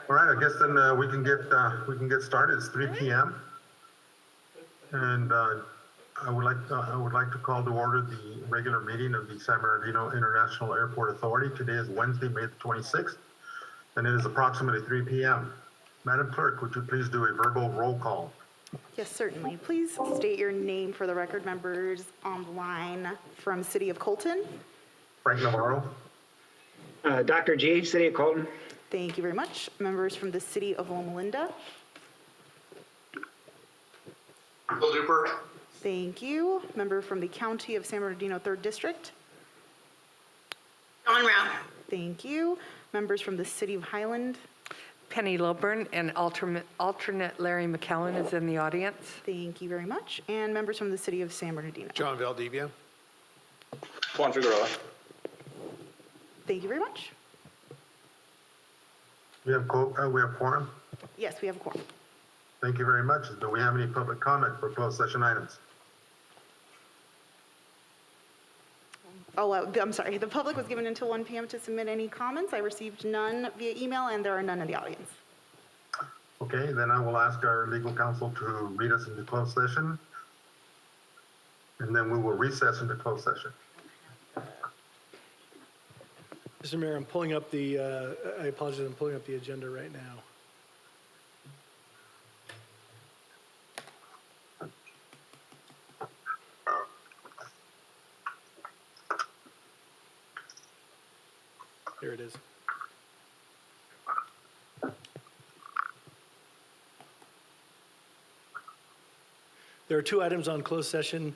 All right, I guess then we can get started. It's 3 p.m. and I would like to call to order the regular meeting of the San Bernardino International Airport Authority. Today is Wednesday, May the 26th, and it is approximately 3 p.m. Madam Clerk, would you please do a verbal roll call? Yes, certainly. Please state your name for the record. Members on the line from City of Colton. Frank Navarro. Dr. G, City of Colton. Thank you very much. Members from the City of Loma Linda. Bill Duper. Thank you. Member from the County of San Bernardino 3rd District. Dawn Rao. Thank you. Members from the City of Highland. Penny Lilburn and alternate Larry McCallum is in the audience. Thank you very much. And members from the City of San Bernardino. John Valdivia. Juan Figueroa. Thank you very much. We have quorum. Yes, we have a quorum. Thank you very much. Do we have any public comment for closed session items? Oh, I'm sorry. The public was given until 1 p.m. to submit any comments. I received none via email, and there are none in the audience. Okay, then I will ask our legal counsel to read us into closed session, and then we will recess into closed session. Mr. Mayor, I'm pulling up the, I apologize, I'm pulling up the agenda right now. There it is. There are two items on closed session.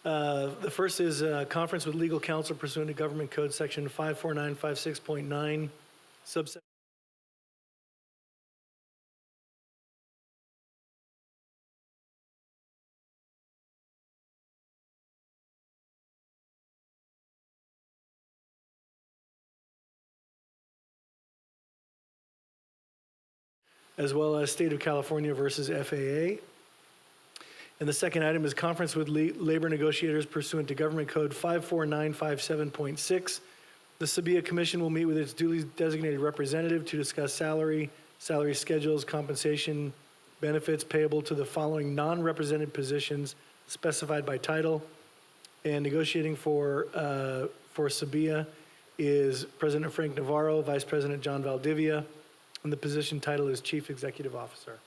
The first is a conference with legal counsel pursuant to Government Code Section 54956.9, subsection. As well as State of California versus FAA. And the second item is conference with labor negotiators pursuant to Government Code 54957.6. The SBIAA Commission will meet with its duly designated representative to discuss salary schedules, compensation, benefits payable to the following non-represented positions specified by title. And negotiating for SBIAA is President Frank Navarro, Vice President John Valdivia, and the position title is Chief Executive Officer.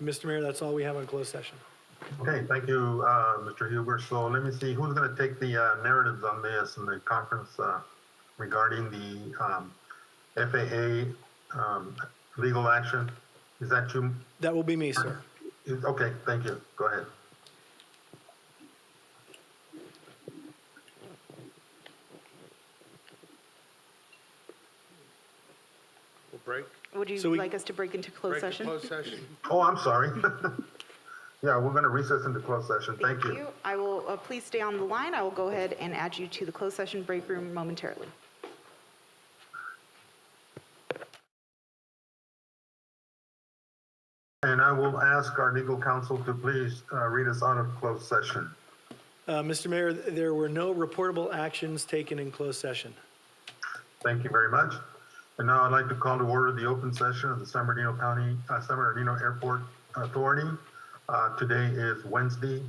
Mr. Mayor, that's all we have on closed session. Okay, thank you, Mr. Huber. So let me see, who's going to take the narratives on this in the conference regarding the FAA legal action? Is that you? That will be me, sir. Okay, thank you. Go ahead. We'll break. Would you like us to break into closed session? Closed session. Oh, I'm sorry. Yeah, we're going to recess into closed session. Thank you. I will, please stay on the line. I will go ahead and add you to the closed session break room momentarily. And I will ask our legal counsel to please read us out of closed session. Mr. Mayor, there were no reportable actions taken in closed session. Thank you very much. And now I'd like to call to order the open session of the San Bernardino Airport Authority. Today is Wednesday,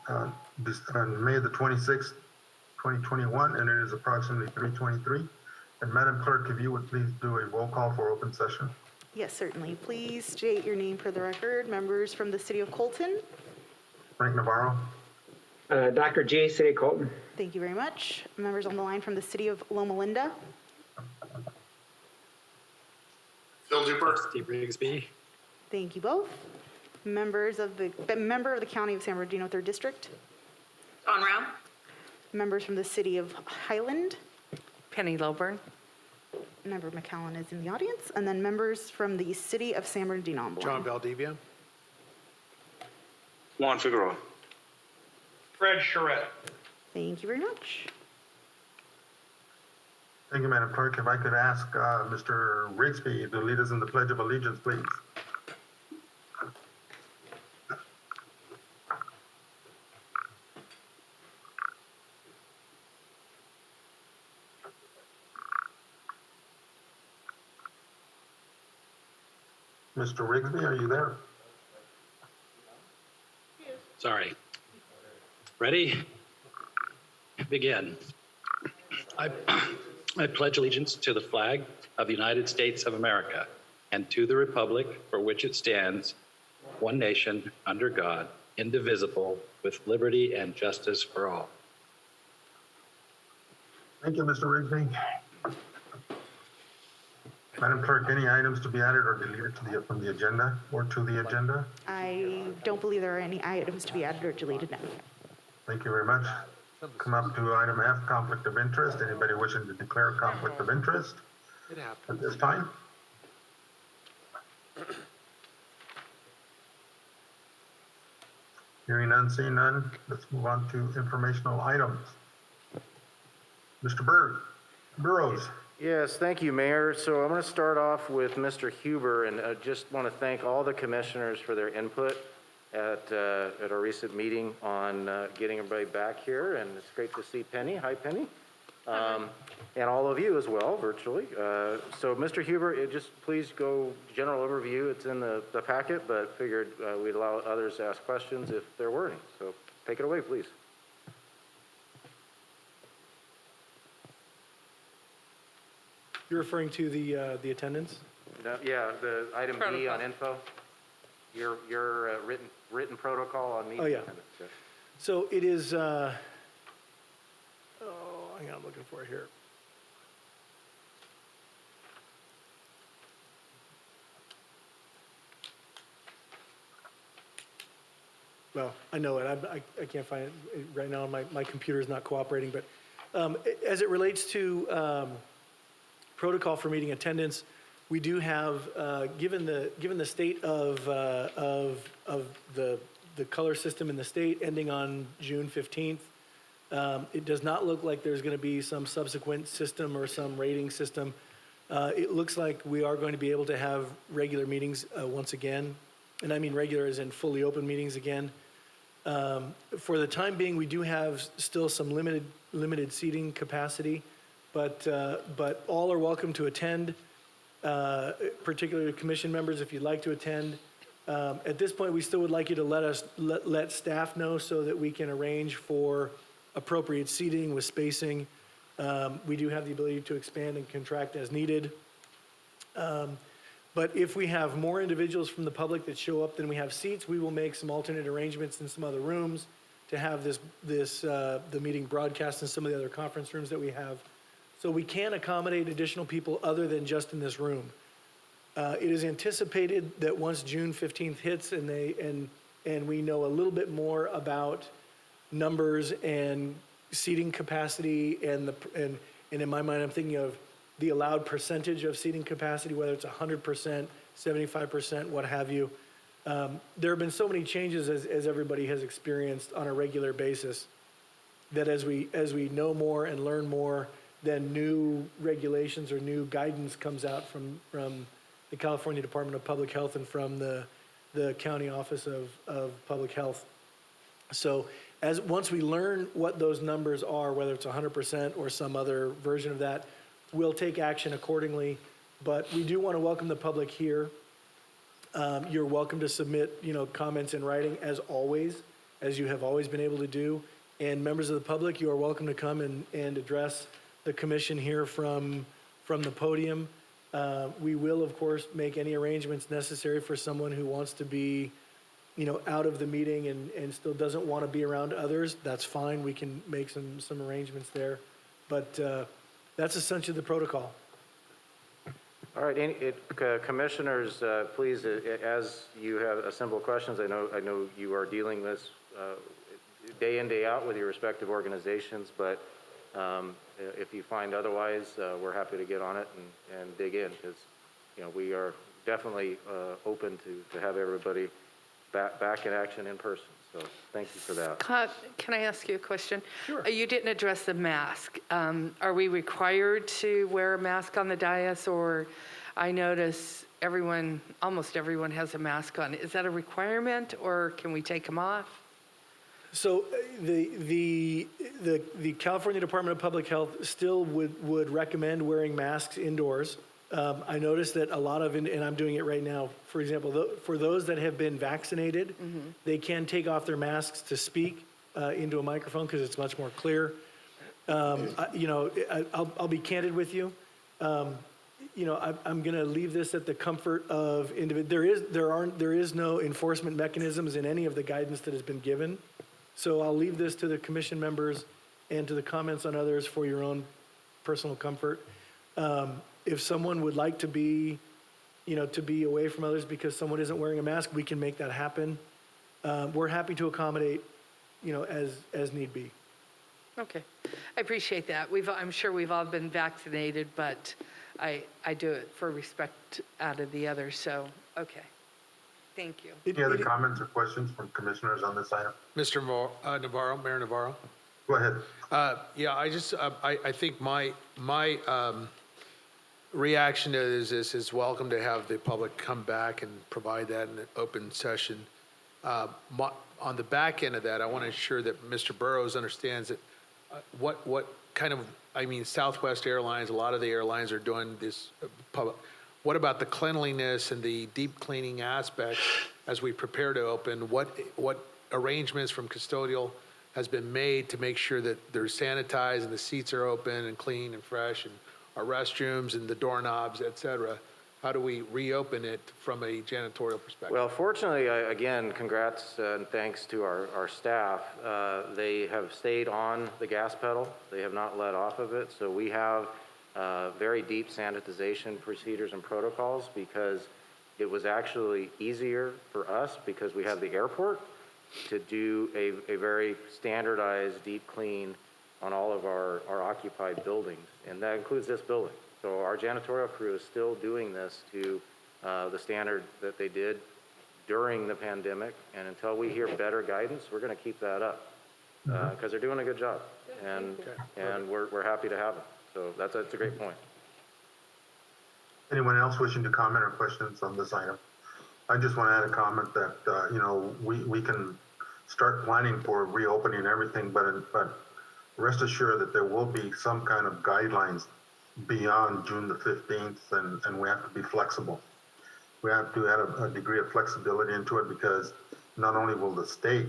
May the 26th, 2021, and it is approximately 3:23. And Madam Clerk, if you would please do a roll call for open session. Yes, certainly. Please state your name for the record. Members from the City of Colton. Frank Navarro. Dr. G, City of Colton. Thank you very much. Members on the line from the City of Loma Linda. Bill Duper. Steve Rigsby. Thank you both. Member of the County of San Bernardino 3rd District. Dawn Rao. Members from the City of Highland. Penny Lilburn. Member McCallum is in the audience. And then members from the City of San Bernardino on the John line. Valdivia. Juan Figueroa. Fred Charette. Thank you very much. Thank you, Madam Clerk. If I could ask Mr. Rigsby to lead us in the Pledge of Allegiance, please. Mr. Rigsby, are you there? Sorry. Ready? Begin. I, I pledge allegiance to the flag of the United States of America and to the republic for which it stands, one nation, under God, indivisible, with liberty and justice for all. Thank you, Mr. Rigsby. Madam Clerk, any items to be added or deleted from the agenda or to the agenda? I don't believe there are any items to be added or deleted now. Thank you very much. Come up to item F, conflict of interest. Anybody wishing to declare a conflict of interest It happened. at this time? Hearing none, seeing none, let's move on to informational items. Mr. Burrows. Yes, thank you, Mayor. So I'm going to start off with Mr. Huber, and I just want to thank all the commissioners for their input at our recent meeting on getting everybody back here, and it's great to see Penny. Hi, Penny. And all of you as well, virtually. So Mr. Huber, just please go general overview. It's in the packet, but figured we'd allow others to ask questions if there were any. So take it away, please. You're referring to the attendance? No, yeah, the item B Protocol. on info. Your written protocol on meeting Oh, yeah. attendance. Yeah. So it is, hang on, I'm looking for it here. Well, I know it, I can't find it right now, my computer is not cooperating, but as it relates to protocol for meeting attendance, we do have, given the state of the color system in the state ending on June 15th, it does not look like there's going to be some subsequent system or some rating system. It looks like we are going to be able to have regular meetings once again, and I mean regular as in fully open meetings again. For the time being, we do have still some limited seating capacity, but all are welcome to attend. Particularly commission members, if you'd like to attend. At this point, we still would like you to let staff know so that we can arrange for appropriate seating with spacing. We do have the ability to expand and contract as needed. But if we have more individuals from the public that show up than we have seats, we will make some alternate arrangements in some other rooms to have the meeting broadcast in some of the other conference rooms that we have. So we can accommodate additional people other than just in this room. It is anticipated that once June 15th hits and we know a little bit more about numbers and seating capacity and in my mind I'm thinking of the allowed percentage of seating capacity, whether it's 100%, 75%, what have you. There have been so many changes as everybody has experienced on a regular basis that as we know more and learn more, then new regulations or new guidance comes out from the California Department of Public Health and from the County Office of Public Health. So once we learn what those numbers are, whether it's 100% or some other version of that, we'll take action accordingly. But we do want to welcome the public here. You're welcome to submit, comments in writing as always, as you have always been able to do. And members of the public, you are welcome to come and address the commission here from the podium. We will, of course, make any arrangements necessary for someone who wants to be, out of the meeting and still doesn't want to be around others. That's fine. We can make some arrangements there. But that's essentially the protocol. All right, commissioners, please, as you have assembled questions, I know you are dealing with this day in, day out with your respective organizations, but if you find otherwise, we're happy to get on it and dig in because, we are definitely open to have everybody back in action in person. So thank you for that. Can I ask you a question? Sure. You didn't address the mask. Are we required to wear a mask on the dais, or I notice almost everyone has a mask on. Is that a requirement, or can we take them off? So the California Department of Public Health still would recommend wearing masks indoors. I noticed that a lot of, and I'm doing it right now, for example, for those that have been vaccinated, they can take off their masks to speak into a microphone because it's much more clear. I'll be candid with you. I'm going to leave this at the comfort of there is no enforcement mechanisms in any of the guidance that has been given. So I'll leave this to the commission members and to the comments on others for your own personal comfort. If someone would like to be away from others because someone isn't wearing a mask, we can make that happen. We're happy to accommodate, as need be. Okay, I appreciate that. I'm sure we've all been vaccinated, but I do it for respect out of the others, so, okay. Thank you. Any other comments or questions from commissioners on this item? Mr. Navarro, Mayor Navarro? Go ahead. Yeah, I think my reaction is welcome to have the public come back and provide that in an open session. On the back end of that, I want to ensure that Mr. Burrows understands that what kind of, Southwest Airlines, a lot of the airlines are doing this public. What about the cleanliness and the deep cleaning aspects as we prepare to open? What arrangements from custodial has been made to make sure that they're sanitized and the seats are open and clean and fresh, and our restrooms and the doorknobs, et cetera? How do we reopen it from a janitorial perspective? Well, fortunately, again, congrats and thanks to our staff. They have stayed on the gas pedal. They have not let off of it. So we have very deep sanitization procedures and protocols because it was actually easier for us because we have the airport to do a very standardized deep clean on all of our occupied buildings, and that includes this building. So our janitorial crew is still doing this to the standard that they did during the pandemic, and until we hear better guidance, we're going to keep that up because they're doing a good job, and we're happy to have them. So that's a great point. Anyone else wishing to comment or questions on this item? I just want to add a comment that we can start planning for reopening and everything, but rest assured that there will be some kind of guidelines beyond June the 15th, and we have to be flexible. We have to add a degree of flexibility into it because not only will the state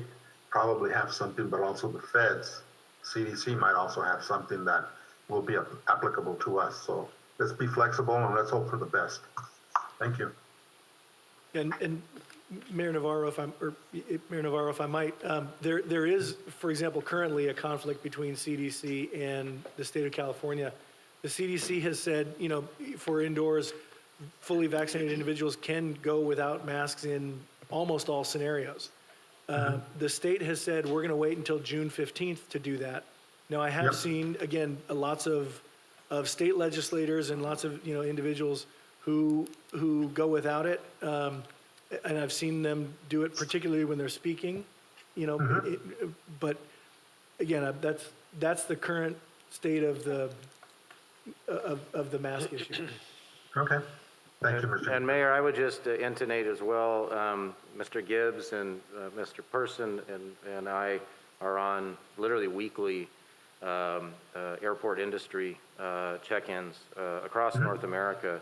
probably have something, but also the feds, CDC might also have something that will be applicable to us. So let's be flexible and let's hope for the best. Thank you. And Mayor Navarro, if I might, there is, for example, currently a conflict between CDC and the state of California. The CDC has said, for indoors, fully vaccinated individuals can go without masks in almost all scenarios. The state has said we're going to wait until June 15th to do that. Now, I have seen, again, lots of state legislators and lots of individuals who go without it, and I've seen them do it particularly when they're speaking. But again, that's the current state of the mask issue. Okay. Thank you, Mr. And Mayor, I would just intonate as well, Mr. Gibbs and Mr. Person and I are on literally weekly airport industry check-ins across North America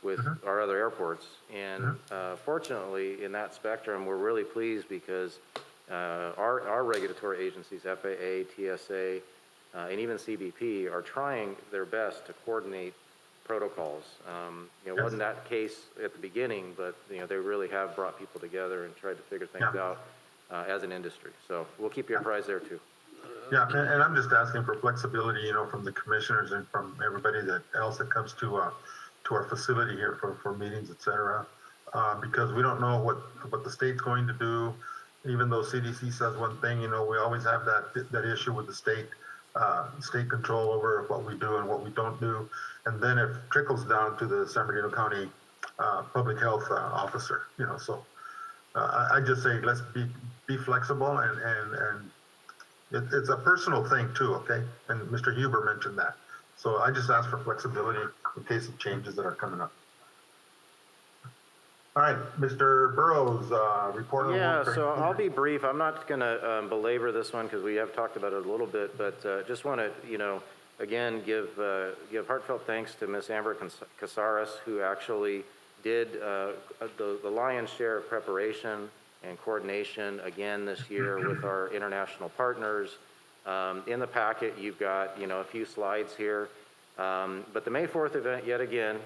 with our other airports. And fortunately, in that spectrum, we're really pleased because our regulatory agencies, FAA, TSA, and even CBP, are trying their best to coordinate protocols. It wasn't that case at the beginning, but they really have brought people together and tried to figure things out as an industry. So we'll keep you apprised there too. Yeah, and I'm just asking for flexibility, from the commissioners and from everybody else that comes to our facility here for meetings, et cetera, because we don't know what the state's going to do. Even though CDC says one thing, we always have that issue with the state control over what we do and what we don't do, and then it trickles down to the San Bernardino County public health officer. So I just say let's be flexible and it's a personal thing too, okay? And Mr. Huber mentioned that. So I just ask for flexibility in case of changes that are coming up. All right, Mr. Burrows, report on the Yeah, water. so I'll be brief. I'm not going to belabor this one because we have talked about it a little bit, but just want to, again, give heartfelt thanks to Ms. Amber Casares, who actually did the lion's share of preparation and coordination again this year with our international partners. In the packet, you've got, a few slides here. But the May 4th event, yet again,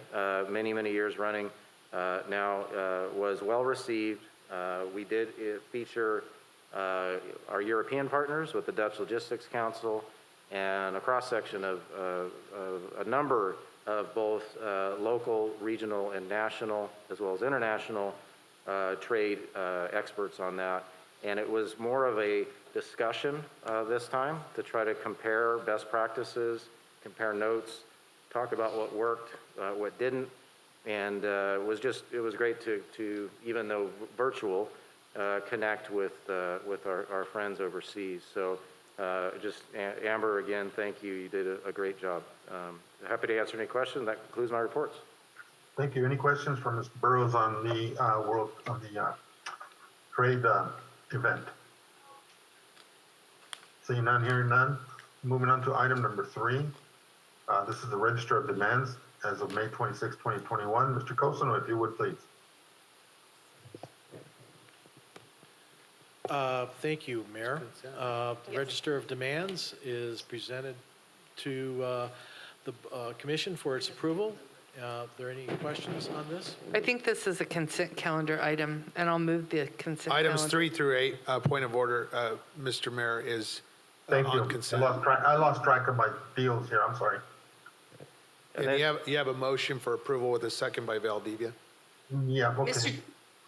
many, many years running now, was well received. We did feature our European partners with the Dutch Logistics Council and a cross-section of a number of both local, regional, and national, as well as international trade experts on that. And it was more of a discussion this time to try to compare best practices, compare notes, talk about what worked, what didn't. And it was great to even though virtual, connect with our friends overseas. So Amber, again, thank you. You did a great job. Happy to answer any questions. That concludes my reports. Thank you. Any questions from Mr. Burrows on the trade event? Seeing none, hearing none. Moving on to item number 3. This is the Register of Demands as of May 26, 2021. Mr. Cosano, if you would, please. Thank you, Mayor. The Register of Demands is presented to the Commission for its approval. Are there any questions on this? I think this is a consent calendar item, and I'll move the consent calendar. Items 3 through 8, point of order, Mr. Mayor, is Thank you. on consent. I lost track of my deals here. I'm sorry. And you have a motion for approval with a second by Valdivia. Yeah, okay.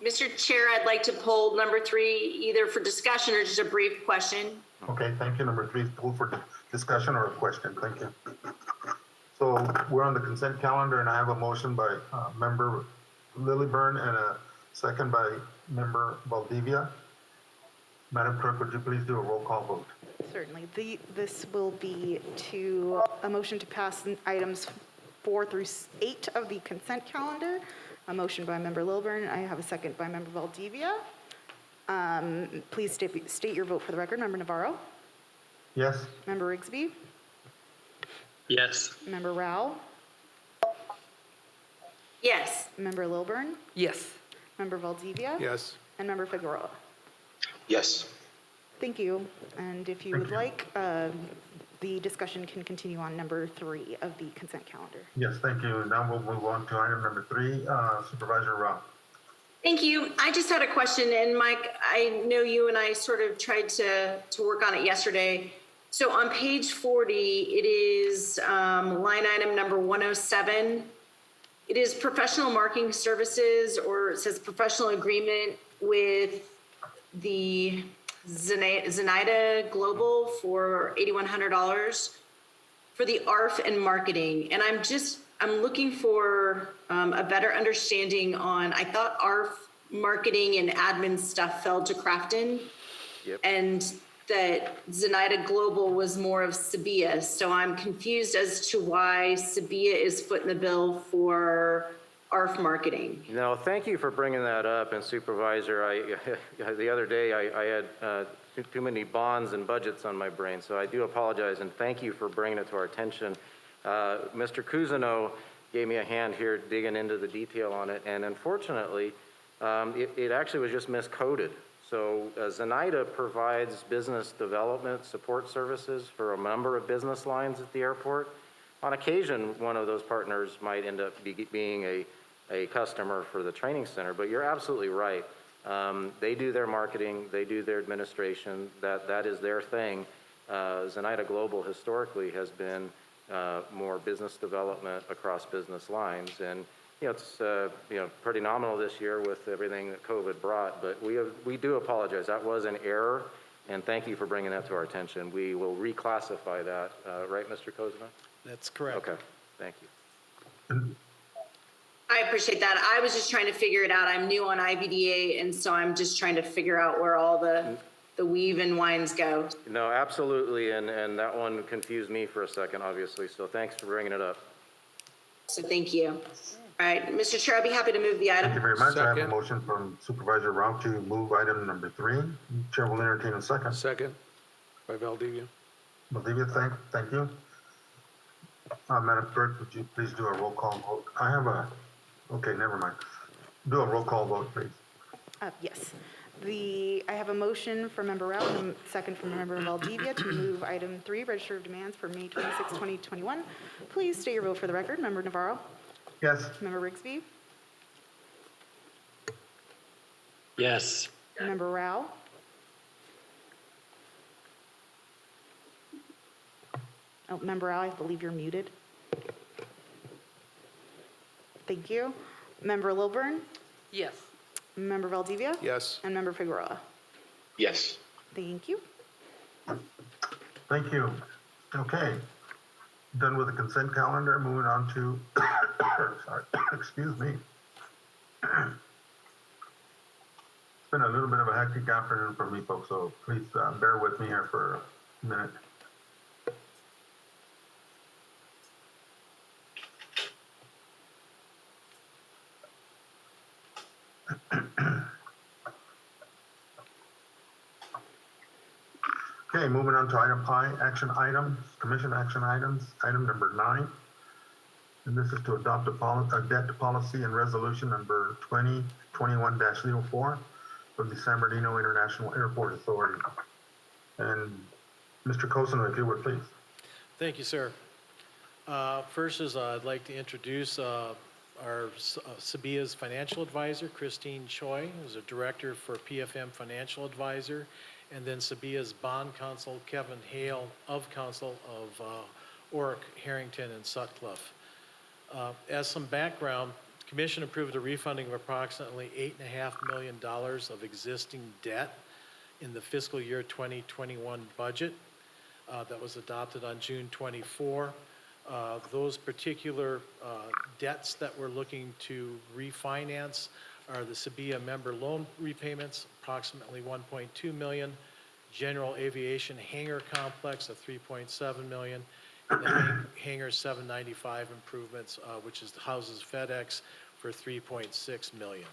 Mr. Chair, I'd like to pull number 3 either for discussion or just a brief question. Okay, thank you. Number 3 is pulled for discussion or a question. Thank you. So we're on the consent calendar, and I have a motion by Member Lilliburn and a second by Member Valdivia. Madam Clerk, would you please do a roll call vote? Certainly. This will be a motion to pass items 4 through 8 of the consent calendar. A motion by Member Lilburn. I have a second by Member Valdivia. Please state your vote for the record. Member Navarro? Yes? Member Rigsby? Yes. Member Rao? Yes. Member Lilburn? Yes. Member Valdivia? Yes. And Member Figueroa? Yes. Thank you. And if you would like, the discussion can continue on number 3 of the consent calendar. Yes, thank you. Now we'll move on to item number 3, Supervisor Rao. Thank you. I just had a question, and Mike, I know you and I sort of tried to work on it yesterday. So on page 40, it is line item number 107. It is professional marketing services, or it says professional agreement with the Zenaida Global for $8,100 for the ARF and marketing. And I'm looking for a better understanding on, I thought ARF marketing and admin stuff fell to Crafton. Yep. And that Zenaida Global was more of SBIAA. So I'm confused as to why SBIAA is footing the bill for ARF marketing. No, thank you for bringing that up. And Supervisor, the other day I had too many bonds and budgets on my brain, so I do apologize, and thank you for bringing it to our attention. Mr. Cousineau gave me a hand here digging into the detail on it, and unfortunately, it actually was just miscoded. So Zenaida provides business development support services for a number of business lines at the airport. On occasion, one of those partners might end up being a customer for the training center, but you're absolutely right. They do their marketing, they do their administration, that is their thing. Zenaida Global historically has been more business development across business lines, and it's pretty nominal this year with everything that COVID brought, but we do apologize. That was an error, and thank you for bringing that to our attention. We will reclassify that, right, Mr. Kozma? That's correct. Okay, thank you. I appreciate that. I was just trying to figure it out. I'm new on IBDA, and so I'm just trying to figure out where all the weave and winds go. No, absolutely, and that one confused me for a second, obviously, so thanks for bringing it up. So thank you. All right, Mr. Chair, I'd be happy to move the item. Thank you very much. I have a Second. motion from Supervisor Rao to move item number 3. Chair will entertain a second. Second by Valdivia. Valdivia, thank you. Madam Clerk, would you please do a roll call vote? Okay, never mind. Do a roll call vote, please. Yes. I have a motion from Member Rao and a second from Member Valdivia to move item 3, Register of Demands for May 26, 2021. Please state your vote for the record. Member Navarro? Yes. Member Rigsby? Yes. Member Rao? Oh, Member Rao, I believe you're muted. Thank you. Member Lilburn? Yes. Member Valdivia? Yes. And Member Figueroa? Yes. Thank you. Thank you. Okay. Done with the consent calendar, moving on to, sorry, excuse me. It's been a little bit of a hectic afternoon for me, folks, so please bear with me here for a minute. Okay, moving on to item I, action items, commission action items, item number 9. And this is to adopt a debt policy and resolution number 2021-04 from the San Bernardino International Airport Authority. And Mr. Cosin, if you would please. Thank you, sir. First is I'd like to introduce our SBIA's financial advisor, Christine Choi, who's a director for PFM Financial Advisor, and then SBIA's bond counsel, Kevin Hale, of counsel of Oric, Harrington, and Sutcliffe. As some background, the Commission approved a refunding of approximately $8.5 million of existing debt in the fiscal year 2021 budget that was adopted on June 24. Those particular debts that we're looking to refinance are the SBIA member loan repayments, approximately $1.2 million, general aviation hangar complex of $3.7 million, and the hangar 795 improvements, which houses FedEx, for $3.6 million.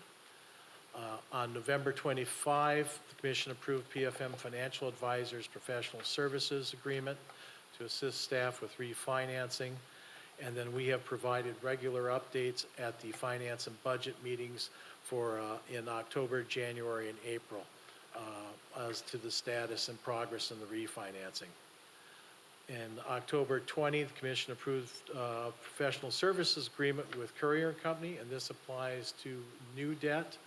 On November 25, the Commission approved PFM Financial Advisors Professional Services Agreement to assist staff with refinancing. And then we have provided regular updates at the finance and budget meetings for in October, January, and April as to the status and progress in the refinancing. In October 20, the Commission approved professional services agreement with Courier Company, and this applies to new debt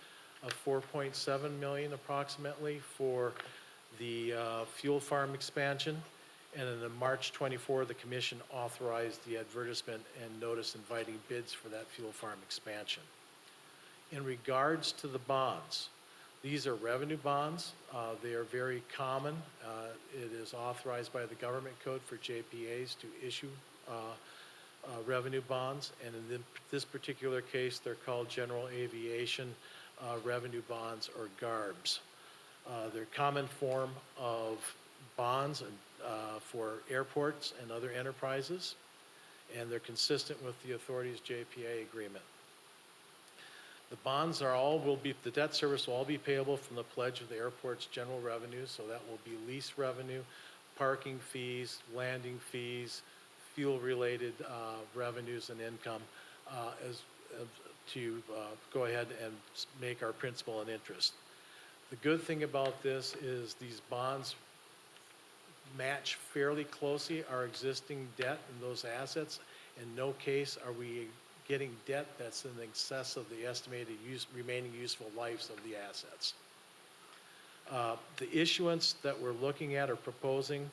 of $4.7 million approximately for the fuel farm expansion. And in the March 24, the Commission authorized the advertisement and notice inviting bids for that fuel farm expansion. In regards to the bonds, these are revenue bonds. They are very common. It is authorized by the government code for JPAs to issue revenue bonds. And in this particular case, they're called general aviation revenue bonds, or GARBs. They're common form of bonds and for airports and other enterprises, and they're consistent with the authority's JPA agreement. The bonds the debt service will all be payable from the pledge of the airport's general revenue, so that will be lease revenue, parking fees, landing fees, fuel-related revenues and income, to go ahead and make our principal and interest. The good thing about this is these bonds match fairly closely our existing debt and those assets. In no case are we getting debt that's in excess of the estimated remaining useful lives of the assets. The issuance that we're looking at or proposing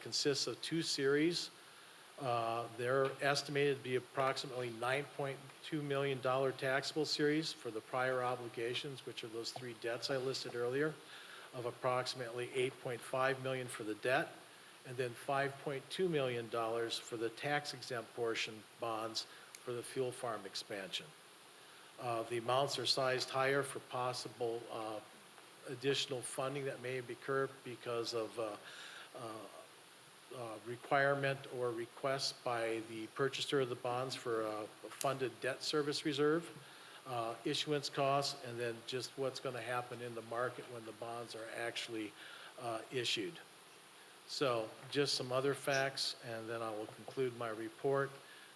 consists of 2 series. They're estimated to be approximately $9.2 million taxable series for the prior obligations, which are those 3 debts I listed earlier, of approximately $8.5 million for the debt, and then $5.2 million for the tax-exempt portion bonds for the fuel farm expansion. The amounts are sized higher for possible additional funding that may occur because of requirement or request by the purchaser of the bonds for a funded debt service reserve, issuance costs, and then just what's going to happen in the market when the bonds are actually issued. So just some other facts, and then I will conclude my report.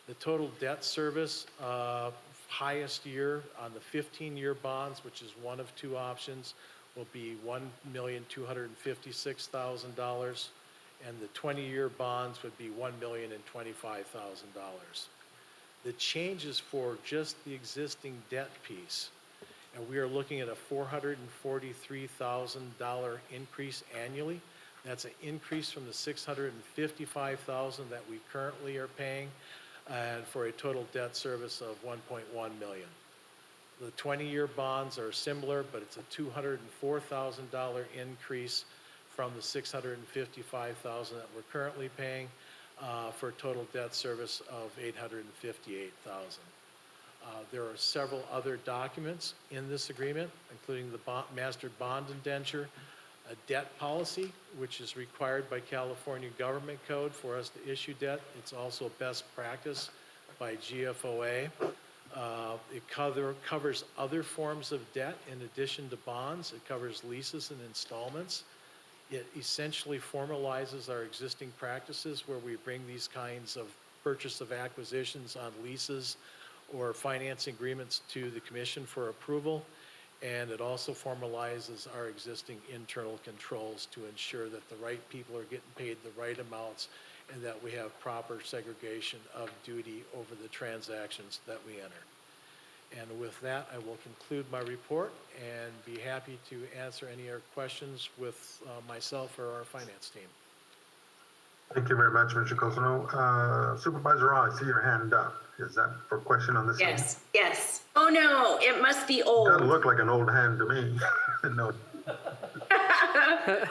The total debt service, highest year on the 15-year bonds, which is one of two options, will be $1,256,000, and the 20-year bonds would be $1,025,000. The changes for just the existing debt piece, and we are looking at a $443,000 increase annually. That's an increase from the $655,000 that we currently are paying, and for a total debt service of $1.1 million. The 20-year bonds are similar, but it's a $204,000 increase from the $655,000 that we're currently paying, for a total debt service of $858,000. There are several other documents in this agreement, including the master bond indenture, a debt policy, which is required by California government code for us to issue debt. It's also best practice by GFOA. It covers other forms of debt in addition to bonds. It covers leases and installments. It essentially formalizes our existing practices where we bring these kinds of purchase of acquisitions on leases or financing agreements to the commission for approval. And it also formalizes our existing internal controls to ensure that the right people are getting paid the right amounts and that we have proper segregation of duty over the transactions that we enter. And with that, I will conclude my report and be happy to answer any other questions with myself or our finance team. Thank you very much, Mr. Cousino. Supervisor Raw, I see your hand up. Is that for a question on this? Yes, yes. Oh, no, it must be old. Doesn't look like an old hand to me. No.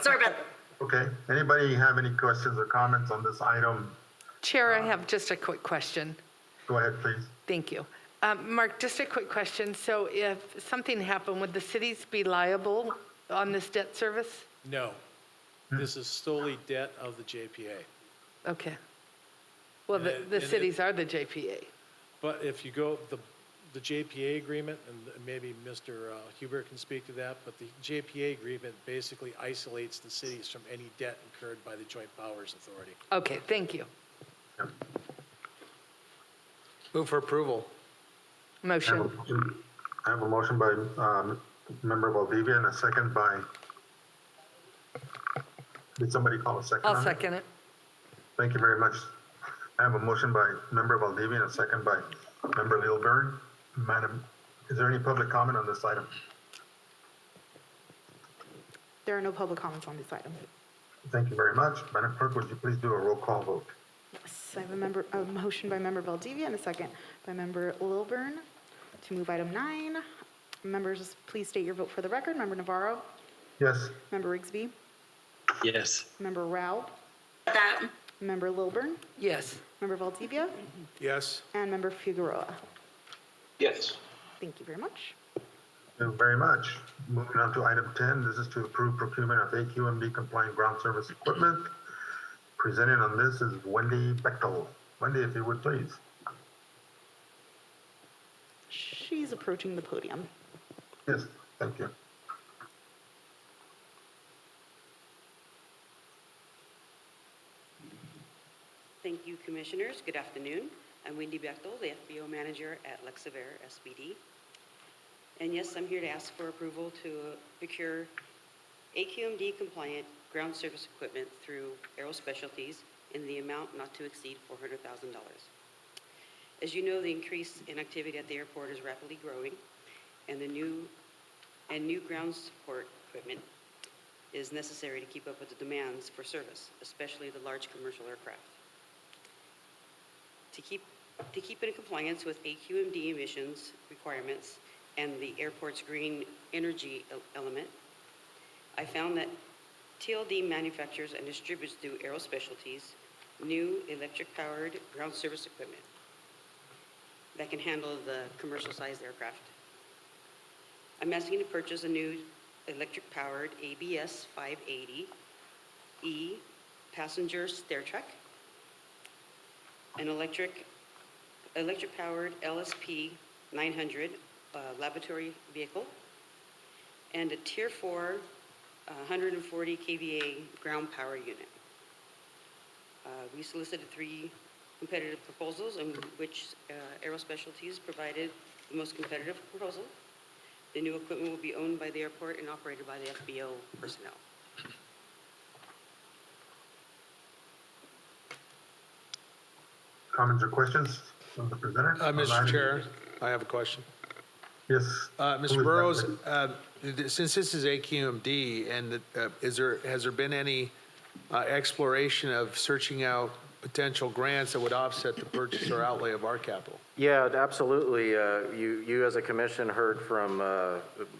Sorry about that. Okay. Anybody have any questions or comments on this item? Chair, I have just a quick question. Go ahead, please. Thank you. Mark, just a quick question. So if something happened, would the cities be liable on this debt service? No, this is solely debt of the JPA. Okay. Well, the cities are the JPA. But if you go, the JPA agreement, and maybe Mr. Huber can speak to that, but the JPA agreement basically isolates the cities from any debt incurred by the Joint Powers Authority. Okay, thank you. Yep. Move for approval. Motion. I have a motion by Member Valdivia and a second by, did somebody call a second? I'll on second it. Thank you very much. I have a motion by Member Valdivia and a second by Member Lilburn. Madam, is there any public comment on this item? There are no public comments on this item. Thank you very much. Madam Clerk, would you please do a roll call vote? Yes, I have a motion by Member Valdivia and a second by Member Lilburn to move item 9. Members, please state your vote for the record. Member Navarro, Yes. Member Rigsby, Yes. Member Rao, That. Member Lilburn, Yes. Member Valdivia, Yes. and Member Figueroa. Yes. Thank you very much. Thank you very much. Moving on to item 10, this is to approve procurement of AQMD compliant ground service equipment. Presenting on this is Wendy Bechtel. Wendy, if you would please. She's approaching the podium. Yes, thank you. Thank you, Commissioners. Good afternoon. I'm Wendy Bechtel, the FBO Manager at Lexaver SBD. And yes, I'm here to ask for approval to procure AQMD compliant ground service equipment through Aero Specialties in the amount not to exceed $400,000. As you know, the increase in activity at the airport is rapidly growing, and new ground support equipment is necessary to keep up with the demands for service, especially the large commercial aircraft. To keep in compliance with AQMD emissions requirements and the airport's green energy element, I found that TLD manufactures and distributes through Aero Specialties new electric-powered ground service equipment that can handle the commercial-sized aircraft. I'm asking to purchase a new electric-powered ABS 580E passenger stair track, an electric-powered LSP 900 laboratory vehicle, and a Tier 4 140 kVA ground power unit. We solicited 3 competitive proposals, in which Aero Specialties provided the most competitive proposal. The new equipment will be owned by the airport and operated by the FBO personnel. Comments or questions from the presenter? Mr. Chair, I have a question. Yes. Mr. Burrows, since this is AQMD, and has there been any exploration of searching out potential grants that would offset the purchase or outlay of our capital? Yeah, absolutely. You as a commission heard from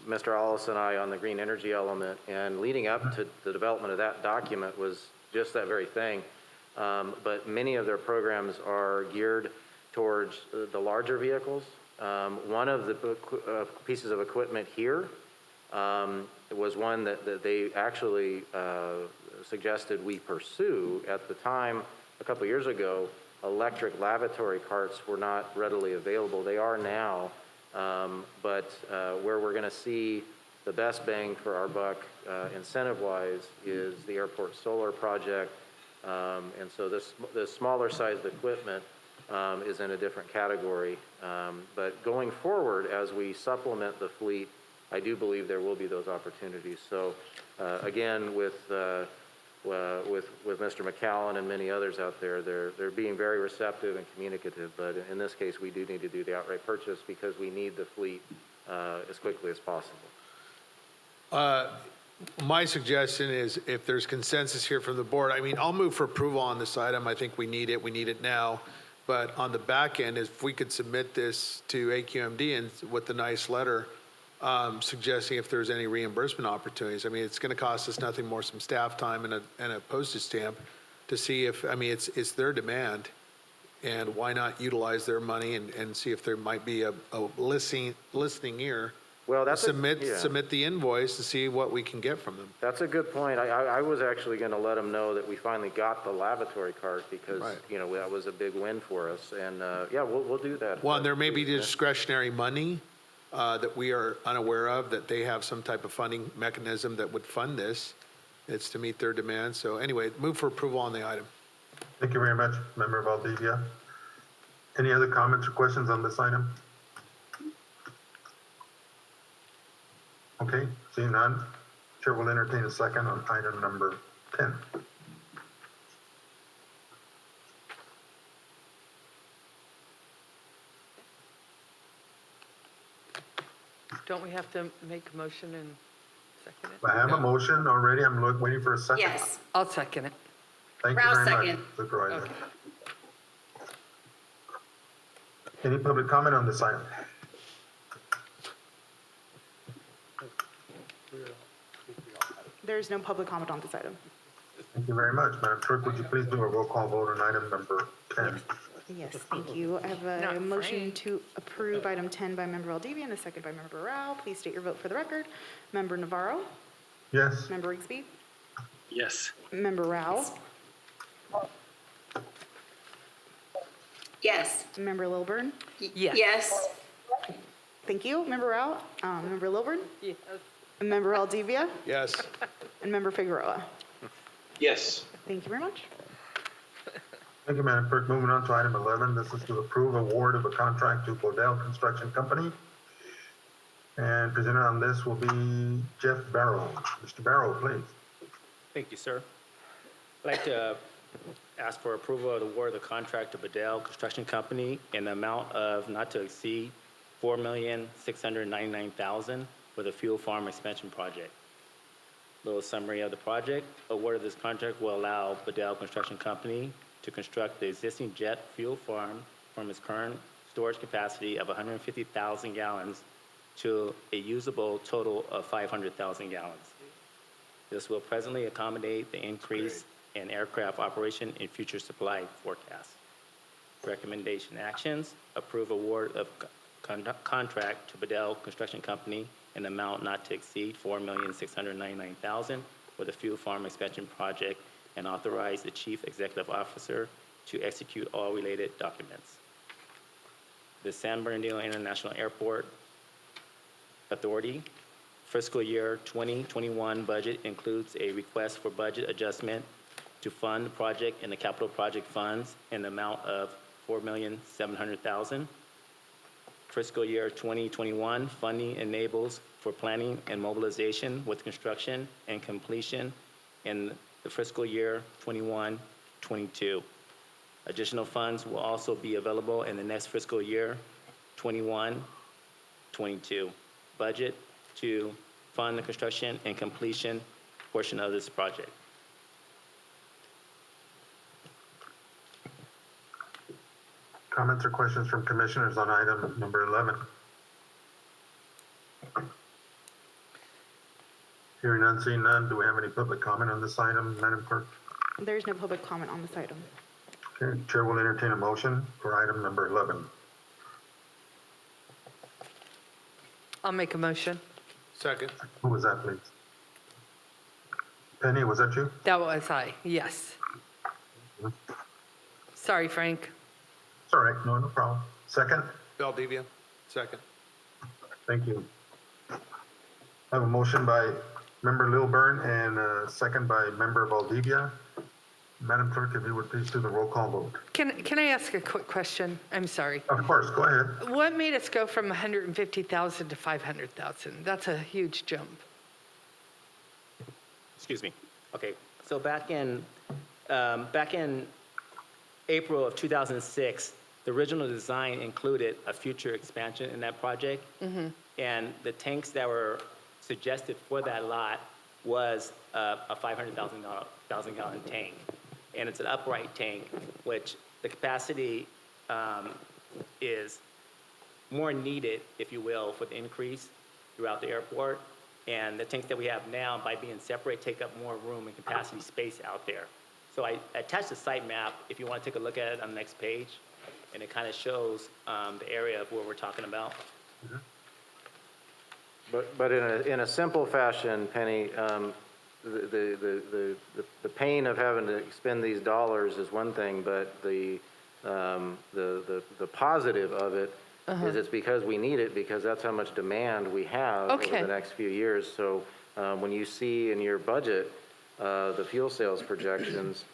Mr. Allis and I on the green energy element, and leading up to the development of that document was just that very thing. But many of their programs are geared towards the larger vehicles. One of the pieces of equipment here was one that they actually suggested we pursue. At the time, a couple of years ago, electric lavatory carts were not readily available. They are now, but where we're going to see the best bang for our buck incentive-wise is the airport solar project. And so this smaller sized equipment is in a different category. But going forward, as we supplement the fleet, I do believe there will be those opportunities. So again, with Mr. McCallum and many others out there, they're being very receptive and communicative. But in this case, we do need to do the outright purchase because we need the fleet as quickly as possible. My suggestion is, if there's consensus here from the board, I mean, I'll move for approval on this item. I think we need it now. But on the back end, if we could submit this to AQMD and with a nice letter suggesting if there's any reimbursement opportunities. I mean, it's going to cost us nothing more, some staff time and a postage stamp to see if, I mean, it's their demand, and why not utilize their money and see if there might be a listening ear. Well, that's submit the invoice to see what we can get from them. That's a good point. I was actually going to let them know that we finally got the lavatory cart because, you know, that was a big win for us. And, yeah, we'll do that. Well, and there may be discretionary money that we are unaware of, that they have some type of funding mechanism that would fund this. It's to meet their demands. So anyway, move for approval on the item. Thank you very much, Member Valdivia. Any other comments or questions on this item? Okay, seeing none, Chair will entertain a second on item number 10. Don't we have to make a motion and second it? I have a motion already. I'm waiting for a second. Yes. I'll second it. Thank you Rouse very second. much, Supervisor. Okay. Any public comment on this item? There's no public comment on this item. Thank you very much. Madam Clerk, would you please do a roll call vote on item number 10? Yes, thank you. I have a Not motion Frank. to approve item 10 by Member Valdivia and a second by Member Rao. Please state your vote for the record. Member Navarro? Yes. Member Rigsby? Yes. Member Rao? Yes. Member Lilburn? Yes. Yes. Thank you. Member Rao? Member Lilburn? Yes. Member Valdivia? Yes. And Member Figueroa? Yes. Thank you very much. Thank you, Madam Clerk. Moving on to item 11. This is to approve award of a contract to Bodell Construction Company. And presented on this will be Jeff Barrow. Mr. Barrow, please. Thank you, sir. I'd like to ask for approval of the award of the contract to Bodell Construction Company in the amount of not to exceed $4,699,000 for the fuel farm expansion project. Little summary of the project. Award of this contract will allow Bodell Construction Company to construct the existing jet fuel farm from its current storage capacity of 150,000 gallons to a usable total of 500,000 gallons. This will presently accommodate the increase in aircraft operation and future supply forecasts. Recommendation actions: approve award of contract to Bodell Construction Company in the amount not to exceed $4,699,000 for the fuel farm expansion project, and authorize the Chief Executive Officer to execute all related documents. The San Bernardino International Airport Authority fiscal year 2021 budget includes a request for budget adjustment to fund the project in the capital project funds in the amount of $4,700,000. Fiscal year 2021 funding enables for planning and mobilization with construction and completion in the fiscal year 21-22. Additional funds will also be available in the next fiscal year 21-22 budget to fund the construction and completion portion of this project. Comments or questions from commissioners on item number 11? Hearing none, seeing none, do we have any public comment on this item, Madam Clerk? There's no public comment on this item. Okay, Chair will entertain a motion for item number 11. I'll make a motion. Second. Who was that, please? Penny, was that you? That was I, yes. Sorry, Frank. It's all right, no problem. Second? Valdivia, second. Thank you. I have a motion by Member Lilburn and a second by Member Valdivia. Madam Clerk, if you would please do the roll call vote. Can I ask a quick question? I'm sorry. Of course, go ahead. What made us go from 150,000 to 500,000? That's a huge jump. Excuse me. Okay, so back in April of 2006, the original design included a future expansion in that project. And the tanks that were suggested for that lot was a 500,000 gallon tank. And it's an upright tank, which the capacity is more needed, if you will, for the increase throughout the airport. And the tanks that we have now, by being separate, take up more room and capacity space out there. So I attached a site map, if you want to take a look at it on the next page, and it kind of shows the area of where we're talking about. But in a simple fashion, Penny, the pain of having to expend these dollars is one thing, but the positive of it is it's because we need it, because that's how much demand we have over the next few years. So when you see in your budget the fuel sales projections,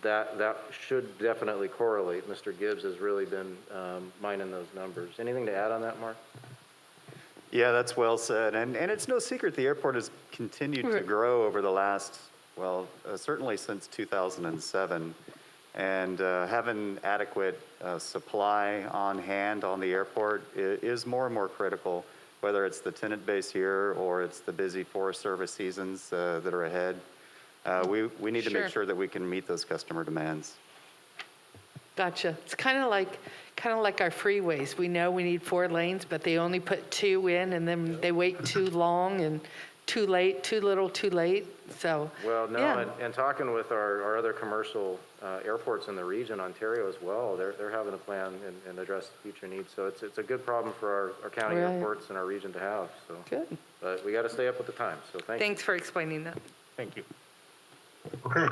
that should definitely correlate. Mr. Gibbs has really been mining those numbers. Anything to add on that, Mark? Yeah, that's well said. And it's no secret the airport has continued to grow over the last, well, certainly since 2007. And having adequate supply on hand on the airport is more and more critical, whether it's the tenant base here or it's the busy Forest Service seasons that are ahead. We need to make sure that we can meet those customer demands. Gotcha. It's kind of like our freeways. We know we need 4 lanes, but they only put 2 in, and then they wait too long and too late, too little, too late. So well, no, yeah. And talking with our other commercial airports in the region, Ontario as well, they're having a plan and address future needs. So it's a good problem for our county airports and our region to have. So good. But we got to stay up with the times. So thanks for explaining that. Thank you. Okay.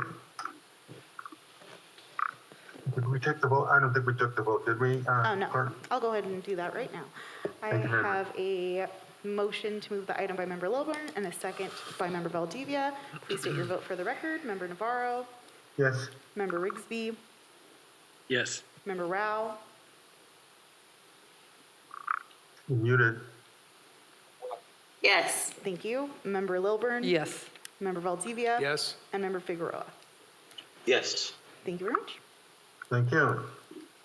Did we take the vote? I don't think we took the vote, did we? Oh, no. Clerk? I'll go ahead and do that right now. I have a motion to move the item by Member Lilburn and a second by Member Valdivia. Please state your vote for the record. Member Navarro? Yes. Member Rigsby? Yes. Member Rao? Muted. Yes. Thank you. Member Lilburn? Yes. Member Valdivia? Yes. And Member Figueroa? Yes. Thank you very much. Thank you.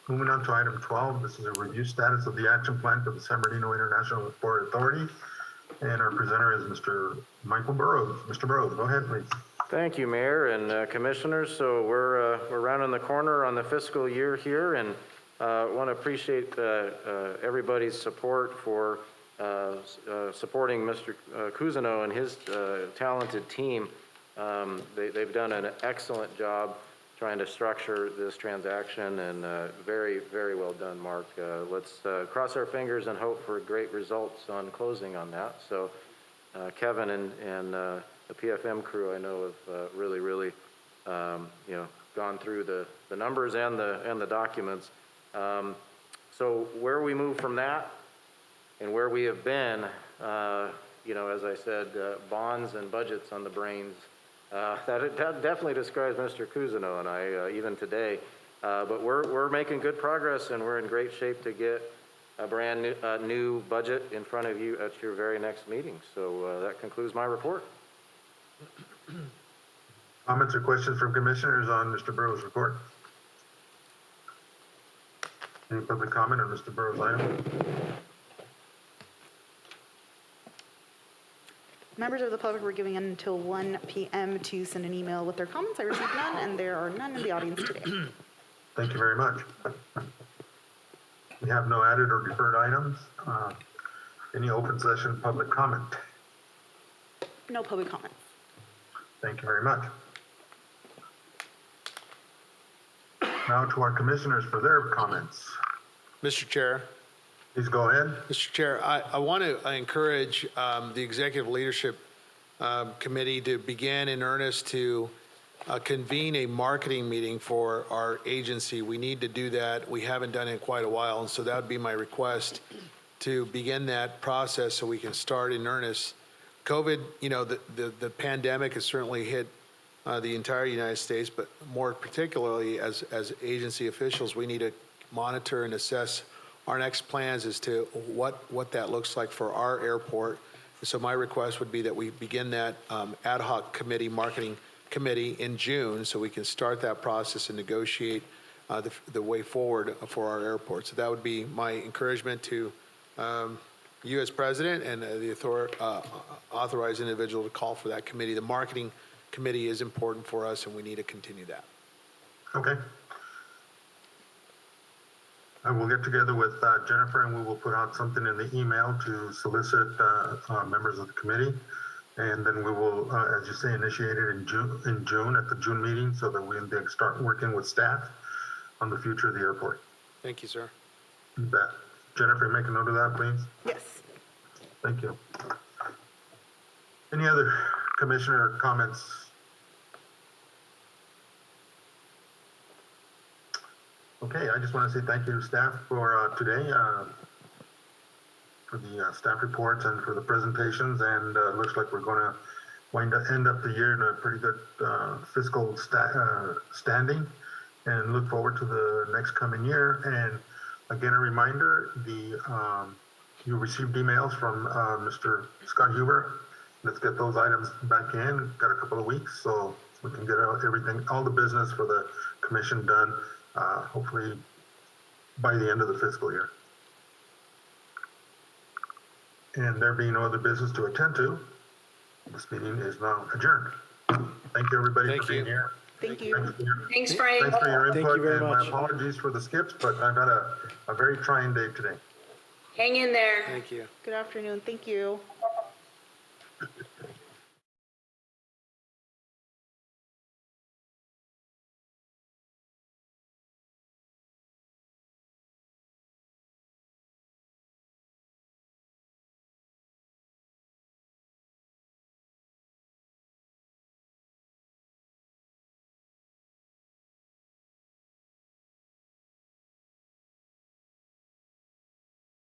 Moving on to item 12, this is a review status of the action plan for the San Bernardino International Port Authority. And our presenter is Mr. Michael Burrows. Mr. Burrows, go ahead, please. Thank you, Mayor and Commissioners. So we're rounding the corner on the fiscal year here, and want to appreciate everybody's support for supporting Mr. Cousineau and his talented team. They've done an excellent job trying to structure this transaction, and very, very well done, Mark. Let's cross our fingers and hope for great results on closing on that. So Kevin and the PFM crew, I know, have really gone through the numbers and the documents. So where we move from that and where we have been, as I said, bonds and budgets on the brains That definitely describes Mr. Cousineau and I, even today. But we're making good progress, and we're in great shape to get a brand new budget in front of you at your very next meeting. So that concludes my report. Comments or questions from commissioners on Mr. Burrow's report? Any public comment on Mr. Burrow's item? Members of the public were given until 1 p.m. to send an email with their comments. I received none, and there are none in the audience today. Thank you very much. We have no added or deferred items. Any open session public comment? No public comments. Thank you very much. Now to our commissioners for their comments. Mr. Chair. Please go ahead. Mr. Chair, I want to encourage the Executive Leadership Committee to begin in earnest to convene a marketing meeting for our agency. We need to do that. We haven't done it in quite a while, and so that would be my request to begin that process so we can start in earnest. COVID, you know, the pandemic has certainly hit the entire United States, but more particularly as agency officials, we need to monitor and assess our next plans as to what that looks like for our airport. So my request would be that we begin that ad hoc committee, marketing committee in June, so we can start that process and negotiate the way forward for our airport. So that would be my encouragement to you as president and the authorized individual to call for that committee. The marketing committee is important for us, and we need to continue that. Okay. I will get together with Jennifer, and we will put out something in the email to solicit members of the committee. And then we will, as you say, initiate it in June at the June meeting so that we can start working with staff on the future of the airport. Thank you, sir. You bet. Jennifer, make a note of that, please. Yes. Thank you. Any other commissioner comments? Okay, I just want to say thank you to staff for today, for the staff reports and for the presentations. And looks like we're going to end up the year in a pretty good fiscal standing, and look forward to the next coming year. And again, a reminder: you received emails from Mr. Scott Huber. Let's get those items back in. Got a couple of weeks, so we can get everything, all the business for the commission done. Hopefully by the end of the fiscal year. And there being no other business to attend to, this meeting is now adjourned. Thank you, everybody, for being here. Thank you. Thanks, Frank. Thanks for your input. Thank you very and much. my apologies for the skips, but I've had a very trying day today. Hang in there. Thank you. Good afternoon. Thank you.